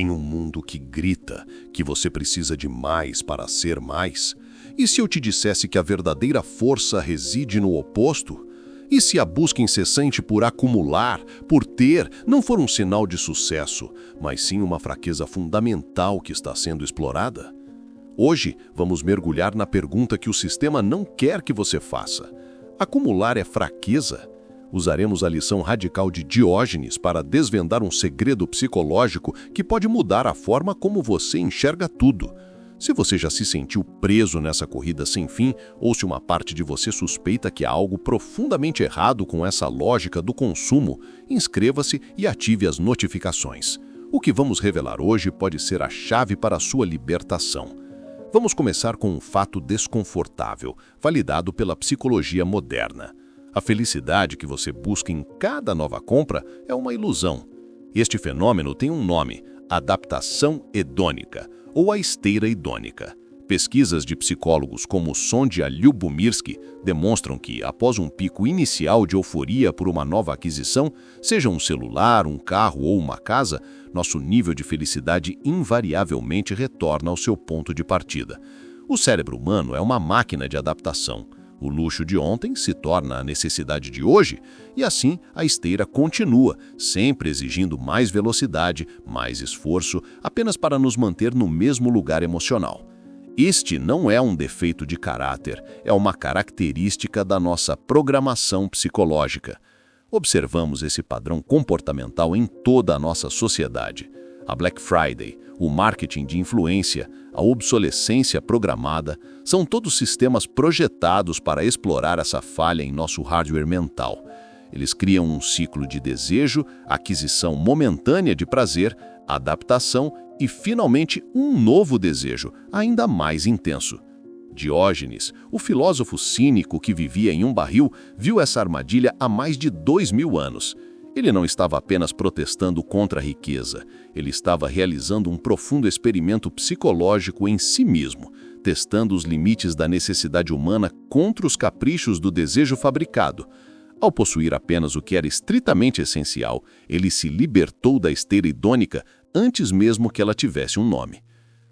Em um mundo que grita que você precisa de mais para ser mais, e se eu te dissesse que a verdadeira força reside no oposto? E se a busca incessante por acumular, por ter, não for um sinal de sucesso, mas sim uma fraqueza fundamental que está sendo explorada? Hoje, vamos mergulhar na pergunta que o sistema não quer que você faça. Acumular é fraqueza? Usaremos a lição radical de Diógenes para desvendar um segredo psicológico que pode mudar a forma como você enxerga tudo. Se você já se sentiu preso nessa corrida sem fim, ou se uma parte de você suspeita que há algo profundamente errado com essa lógica do consumo, inscreva-se e ative as notificações. O que vamos revelar hoje pode ser a chave para a sua libertação. Vamos começar com um fato desconfortável, validado pela psicologia moderna. A felicidade que você busca em cada nova compra é uma ilusão. Este fenômeno tem um nome: adaptação hedônica, ou a esteira hedônica. Pesquisas de psicólogos como Sonja Lyubomirsky demonstram que, após um pico inicial de euforia por uma nova aquisição, seja um celular, um carro ou uma casa, nosso nível de felicidade invariavelmente retorna ao seu ponto de partida. O cérebro humano é uma máquina de adaptação. O luxo de ontem se torna a necessidade de hoje, e assim a esteira continua, sempre exigindo mais velocidade, mais esforço, apenas para nos manter no mesmo lugar emocional. Este não é um defeito de caráter, é uma característica da nossa programação psicológica. Observamos esse padrão comportamental em toda a nossa sociedade. A Black Friday, o marketing de influência, a obsolescência programada, são todos sistemas projetados para explorar essa falha em nosso hardware mental. Eles criam um ciclo de desejo, aquisição momentânea de prazer, adaptação e, finalmente, um novo desejo, ainda mais intenso. Diógenes, o filósofo cínico que vivia em um barril, viu essa armadilha há mais de 2000 anos. Ele não estava apenas protestando contra a riqueza, ele estava realizando um profundo experimento psicológico em si mesmo, testando os limites da necessidade humana contra os caprichos do desejo fabricado. Ao possuir apenas o que era estritamente essencial, ele se libertou da esteira hedônica antes mesmo que ela tivesse um nome.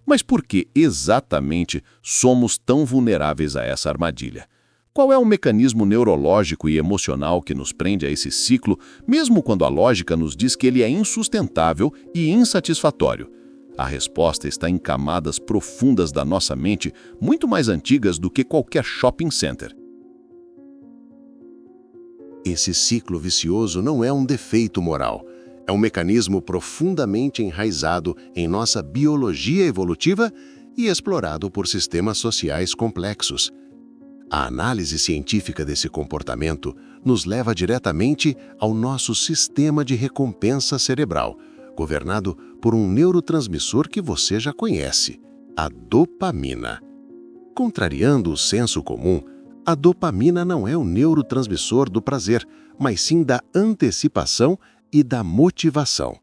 Mas por que exatamente somos tão vulneráveis a essa armadilha? Qual é o mecanismo neurológico e emocional que nos prende a esse ciclo, mesmo quando a lógica nos diz que ele é insustentável e insatisfatório? A resposta está em camadas profundas da nossa mente, muito mais antigas do que qualquer shopping center. Esse ciclo vicioso não é um defeito moral. É um mecanismo profundamente enraizado em nossa biologia evolutiva e explorado por sistemas sociais complexos. A análise científica desse comportamento nos leva diretamente ao nosso sistema de recompensa cerebral, governado por um neurotransmissor que você já conhece, a dopamina. Contrariando o senso comum, a dopamina não é o neurotransmissor do prazer, mas sim da antecipação e da motivação.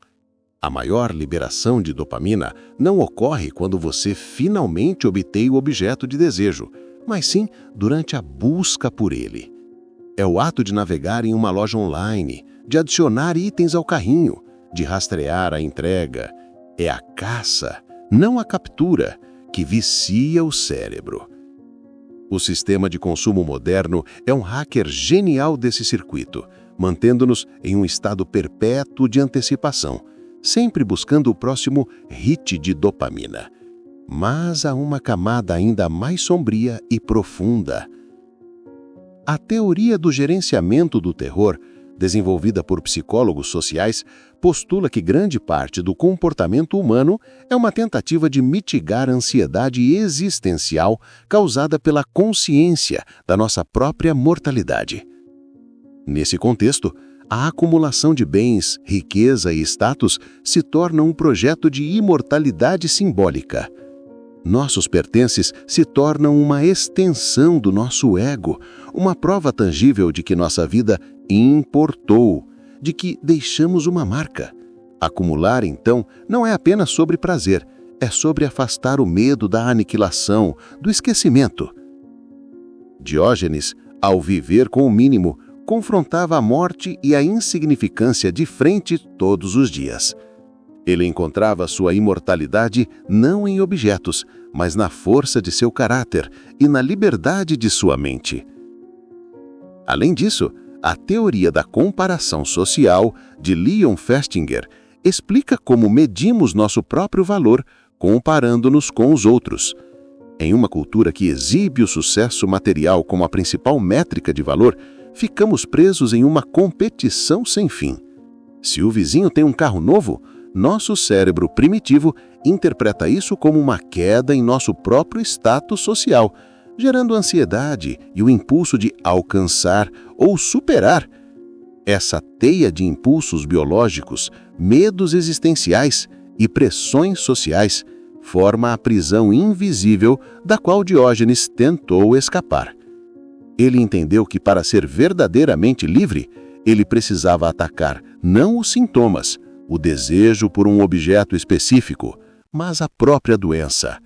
A maior liberação de dopamina não ocorre quando você finalmente obtém o objeto de desejo, mas sim durante a busca por ele. É o ato de navegar em uma loja online, de adicionar itens ao carrinho, de rastrear a entrega. É a caça, não a captura, que vicia o cérebro. O sistema de consumo moderno é um hacker genial desse circuito, mantendo-nos em um estado perpétuo de antecipação, sempre buscando o próximo hit de dopamina. Mas há uma camada ainda mais sombria e profunda. A teoria do gerenciamento do terror, desenvolvida por psicólogos sociais, postula que grande parte do comportamento humano é uma tentativa de mitigar a ansiedade existencial causada pela consciência da nossa própria mortalidade. Nesse contexto, a acumulação de bens, riqueza e status se torna um projeto de imortalidade simbólica. Nossos pertences se tornam uma extensão do nosso ego, uma prova tangível de que nossa vida importou, de que deixamos uma marca. Acumular, então, não é apenas sobre prazer, é sobre afastar o medo da aniquilação, do esquecimento. Diógenes, ao viver com o mínimo, confrontava a morte e a insignificância de frente todos os dias. Ele encontrava sua imortalidade não em objetos, mas na força de seu caráter e na liberdade de sua mente. Além disso, a teoria da comparação social de Leon Festinger explica como medimos nosso próprio valor comparando-nos com os outros. Em uma cultura que exibe o sucesso material como a principal métrica de valor, ficamos presos em uma competição sem fim. Se o vizinho tem um carro novo, nosso cérebro primitivo interpreta isso como uma queda em nosso próprio status social, gerando ansiedade e o impulso de alcançar ou superar. Essa teia de impulsos biológicos, medos existenciais e pressões sociais forma a prisão invisível da qual Diógenes tentou escapar. Ele entendeu que para ser verdadeiramente livre, ele precisava atacar não os sintomas, o desejo por um objeto específico, mas a própria doença,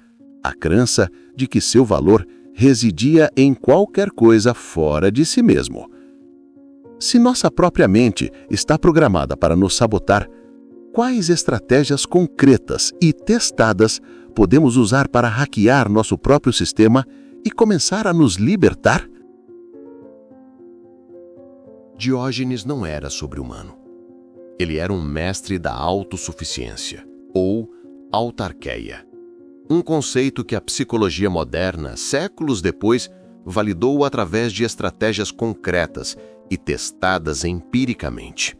a crença de que seu valor residia em qualquer coisa fora de si mesmo. Se nossa própria mente está programada para nos sabotar, quais estratégias concretas e testadas podemos usar para hackear nosso próprio sistema e começar a nos libertar? Diógenes não era sobre-humano. Ele era um mestre da autossuficiência, ou autarqueia. Um conceito que a psicologia moderna, séculos depois, validou através de estratégias concretas e testadas empiricamente.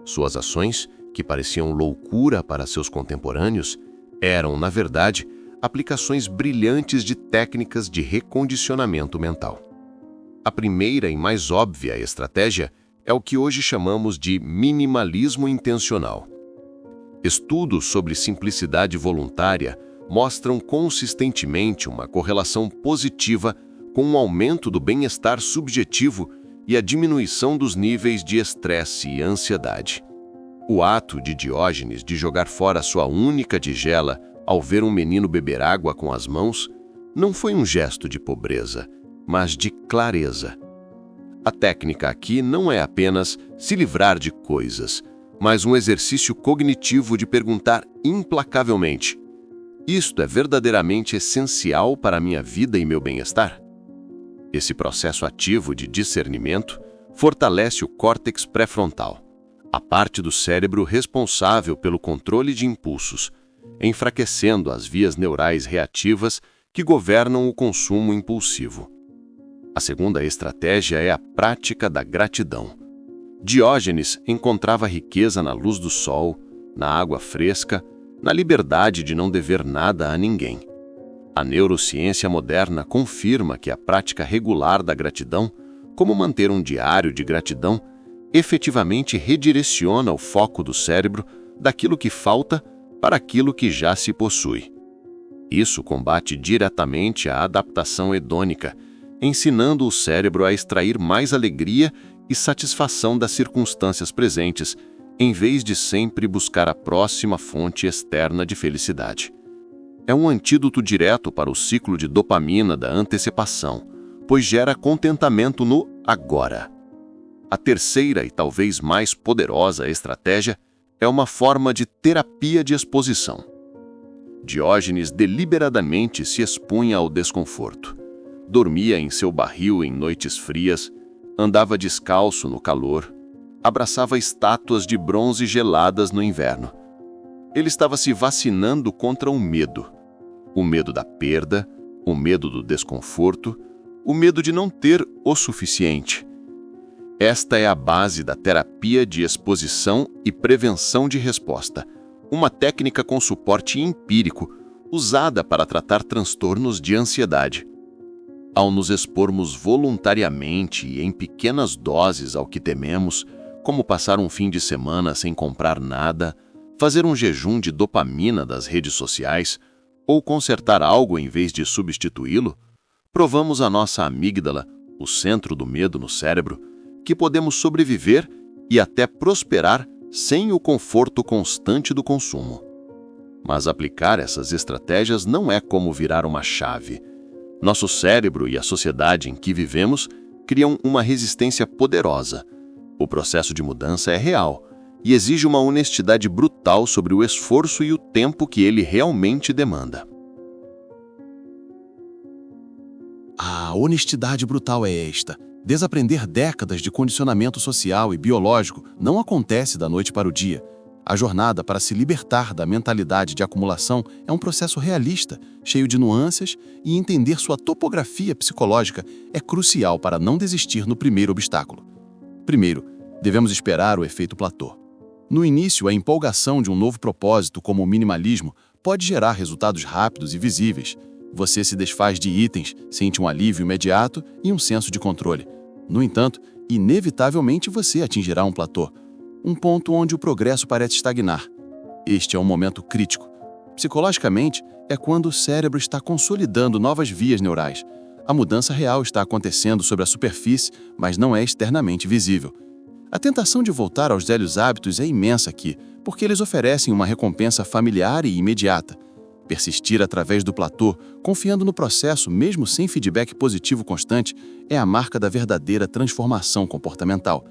Suas ações, que pareciam loucura para seus contemporâneos, eram, na verdade, aplicações brilhantes de técnicas de recondicionamento mental. A primeira e mais óbvia estratégia é o que hoje chamamos de minimalismo intencional. Estudos sobre simplicidade voluntária mostram consistentemente uma correlação positiva com o aumento do bem-estar subjetivo e a diminuição dos níveis de estresse e ansiedade. O ato de Diógenes de jogar fora sua única tigela ao ver um menino beber água com as mãos não foi um gesto de pobreza, mas de clareza. A técnica aqui não é apenas se livrar de coisas, mas um exercício cognitivo de perguntar implacavelmente: isto é verdadeiramente essencial para a minha vida e meu bem-estar? Esse processo ativo de discernimento fortalece o córtex pré-frontal, a parte do cérebro responsável pelo controle de impulsos, enfraquecendo as vias neurais reativas que governam o consumo impulsivo. A segunda estratégia é a prática da gratidão. Diógenes encontrava riqueza na luz do sol, na água fresca, na liberdade de não dever nada a ninguém. A neurociência moderna confirma que a prática regular da gratidão, como manter um diário de gratidão, efetivamente redireciona o foco do cérebro daquilo que falta para aquilo que já se possui. Isso combate diretamente a adaptação hedônica, ensinando o cérebro a extrair mais alegria e satisfação das circunstâncias presentes, em vez de sempre buscar a próxima fonte externa de felicidade. É um antídoto direto para o ciclo de dopamina da antecipação, pois gera contentamento no agora. A terceira e talvez mais poderosa estratégia é uma forma de terapia de exposição. Diógenes deliberadamente se expunha ao desconforto. Dormia em seu barril em noites frias, andava descalço no calor, abraçava estátuas de bronze geladas no inverno. Ele estava se vacinando contra o medo da perda, o medo do desconforto, o medo de não ter o suficiente. Esta é a base da terapia de exposição e prevenção de resposta, uma técnica com suporte empírico usada para tratar transtornos de ansiedade. Ao nos expormos voluntariamente e em pequenas doses ao que tememos, como passar um fim de semana sem comprar nada, fazer um jejum de dopamina das redes sociais ou consertar algo em vez de substituí-lo, provamos à nossa amígdala, o centro do medo no cérebro, que podemos sobreviver e até prosperar sem o conforto constante do consumo. Mas aplicar essas estratégias não é como virar uma chave. Nosso cérebro e a sociedade em que vivemos criam uma resistência poderosa. O processo de mudança é real e exige uma honestidade brutal sobre o esforço e o tempo que ele realmente demanda. A honestidade brutal é esta. Desaprender décadas de condicionamento social e biológico não acontece da noite para o dia. A jornada para se libertar da mentalidade de acumulação é um processo realista, cheio de nuances, e entender sua topografia psicológica é crucial para não desistir no primeiro obstáculo. Primeiro, devemos esperar o efeito platô. No início, a empolgação de um novo propósito, como o minimalismo, pode gerar resultados rápidos e visíveis. Você se desfaz de itens, sente um alívio imediato e um senso de controle. No entanto, inevitavelmente você atingirá um platô, um ponto onde o progresso parece estagnar. Este é um momento crítico. Psicologicamente, é quando o cérebro está consolidando novas vias neurais. A mudança real está acontecendo sobre a superfície, mas não é externamente visível. A tentação de voltar aos velhos hábitos é imensa aqui, porque eles oferecem uma recompensa familiar e imediata. Persistir através do platô, confiando no processo mesmo sem feedback positivo constante, é a marca da verdadeira transformação comportamental.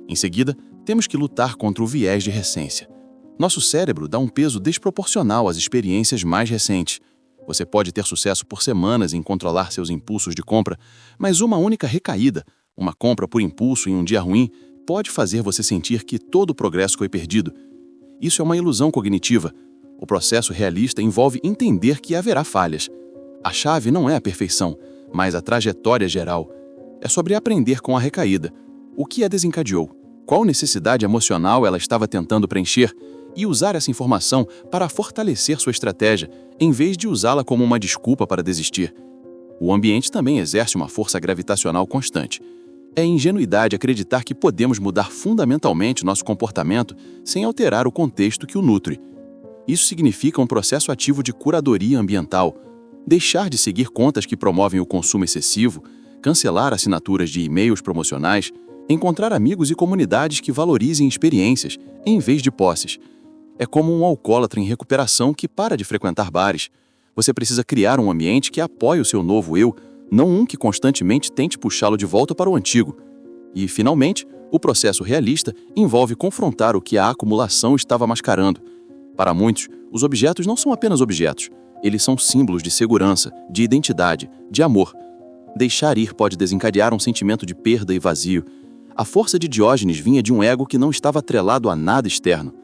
Em seguida, temos que lutar contra o viés de recência. Nosso cérebro dá um peso desproporcional às experiências mais recentes. Você pode ter sucesso por semanas em controlar seus impulsos de compra, mas uma única recaída, uma compra por impulso em um dia ruim, pode fazer você sentir que todo o progresso foi perdido. Isso é uma ilusão cognitiva. O processo realista envolve entender que haverá falhas. A chave não é a perfeição, mas a trajetória geral. É sobre aprender com a recaída. O que a desencadeou? Qual necessidade emocional ela estava tentando preencher? E usar essa informação para fortalecer sua estratégia, em vez de usá-la como uma desculpa para desistir. O ambiente também exerce uma força gravitacional constante. É ingenuidade acreditar que podemos mudar fundamentalmente nosso comportamento sem alterar o contexto que o nutre. Isso significa um processo ativo de curadoria ambiental, deixar de seguir contas que promovem o consumo excessivo, cancelar assinaturas de e-mails promocionais, encontrar amigos e comunidades que valorizem experiências, em vez de posses. É como um alcoólatra em recuperação que para de frequentar bares. Você precisa criar um ambiente que apoie o seu novo eu, não um que constantemente tente puxá-lo de volta para o antigo. E, finalmente, o processo realista envolve confrontar o que a acumulação estava mascarando. Para muitos, os objetos não são apenas objetos. Eles são símbolos de segurança, de identidade, de amor. Deixar ir pode desencadear um sentimento de perda e vazio. A força de Diógenes vinha de um ego que não estava atrelado a nada externo.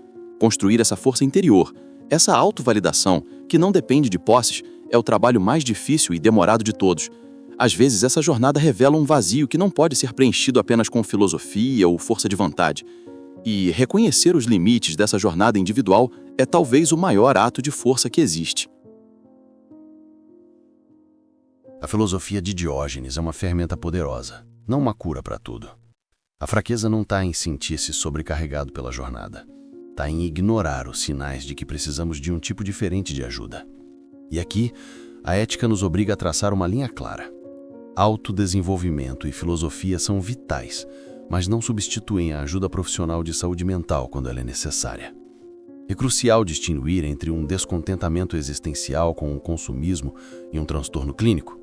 Construir essa força interior, essa autovalidação, que não depende de posses, é o trabalho mais difícil e demorado de todos. Às vezes, essa jornada revela um vazio que não pode ser preenchido apenas com filosofia ou força de vontade. E reconhecer os limites dessa jornada individual é talvez o maior ato de força que existe. A filosofia de Diógenes é uma ferramenta poderosa, não uma cura para tudo. A fraqueza não está em sentir-se sobrecarregado pela jornada. Está em ignorar os sinais de que precisamos de um tipo diferente de ajuda. E aqui, a ética nos obriga a traçar uma linha clara. Autodesenvolvimento e filosofia são vitais, mas não substituem a ajuda profissional de saúde mental quando ela é necessária. É crucial distinguir entre um descontentamento existencial com o consumismo e um transtorno clínico.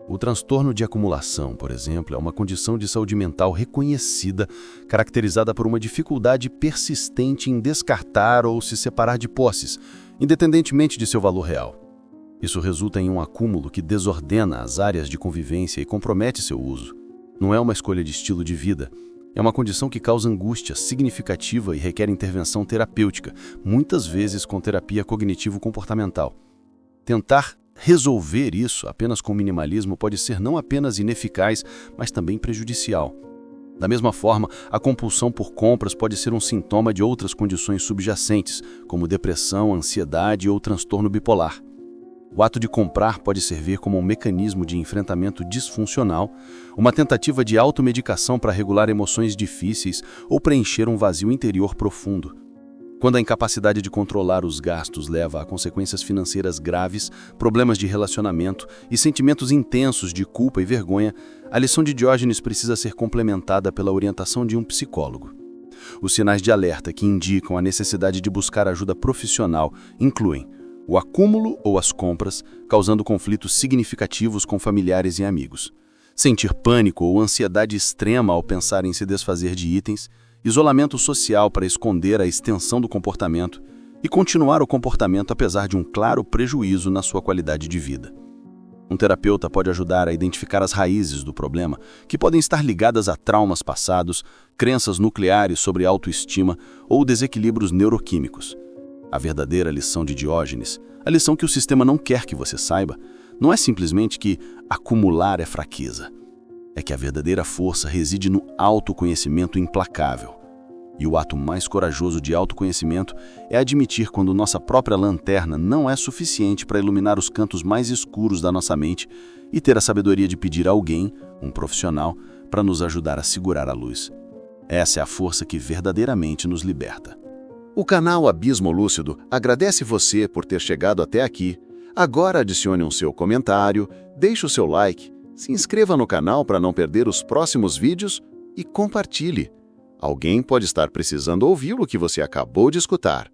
O transtorno de acumulação, por exemplo, é uma condição de saúde mental reconhecida, caracterizada por uma dificuldade persistente em descartar ou se separar de posses, independentemente de seu valor real. Isso resulta em um acúmulo que desordena as áreas de convivência e compromete seu uso. Não é uma escolha de estilo de vida. É uma condição que causa angústia significativa e requer intervenção terapêutica, muitas vezes com terapia cognitivo-comportamental. Tentar resolver isso apenas com minimalismo pode ser não apenas ineficaz, mas também prejudicial. Da mesma forma, a compulsão por compras pode ser um sintoma de outras condições subjacentes, como depressão, ansiedade ou transtorno bipolar. O ato de comprar pode servir como um mecanismo de enfrentamento disfuncional, uma tentativa de automedicação para regular emoções difíceis ou preencher um vazio interior profundo. Quando a incapacidade de controlar os gastos leva a consequências financeiras graves, problemas de relacionamento e sentimentos intensos de culpa e vergonha, a lição de Diógenes precisa ser complementada pela orientação de um psicólogo. Os sinais de alerta que indicam a necessidade de buscar ajuda profissional incluem o acúmulo ou as compras, causando conflitos significativos com familiares e amigos, sentir pânico ou ansiedade extrema ao pensar em se desfazer de itens, isolamento social para esconder a extensão do comportamento e continuar o comportamento apesar de um claro prejuízo na sua qualidade de vida. Um terapeuta pode ajudar a identificar as raízes do problema, que podem estar ligadas a traumas passados, crenças nucleares sobre autoestima ou desequilíbrios neuroquímicos. A verdadeira lição de Diógenes, a lição que o sistema não quer que você saiba, não é simplesmente que acumular é fraqueza. É que a verdadeira força reside no autoconhecimento implacável. E o ato mais corajoso de autoconhecimento é admitir quando nossa própria lanterna não é suficiente para iluminar os cantos mais escuros da nossa mente e ter a sabedoria de pedir a alguém, um profissional, para nos ajudar a segurar a luz. Essa é a força que verdadeiramente nos liberta. O canal Abismo Lúcido agradece você por ter chegado até aqui. Agora adicione um seu comentário, deixe o seu like, se inscreva no canal para não perder os próximos vídeos e compartilhe. Alguém pode estar precisando ouvir o que você acabou de escutar.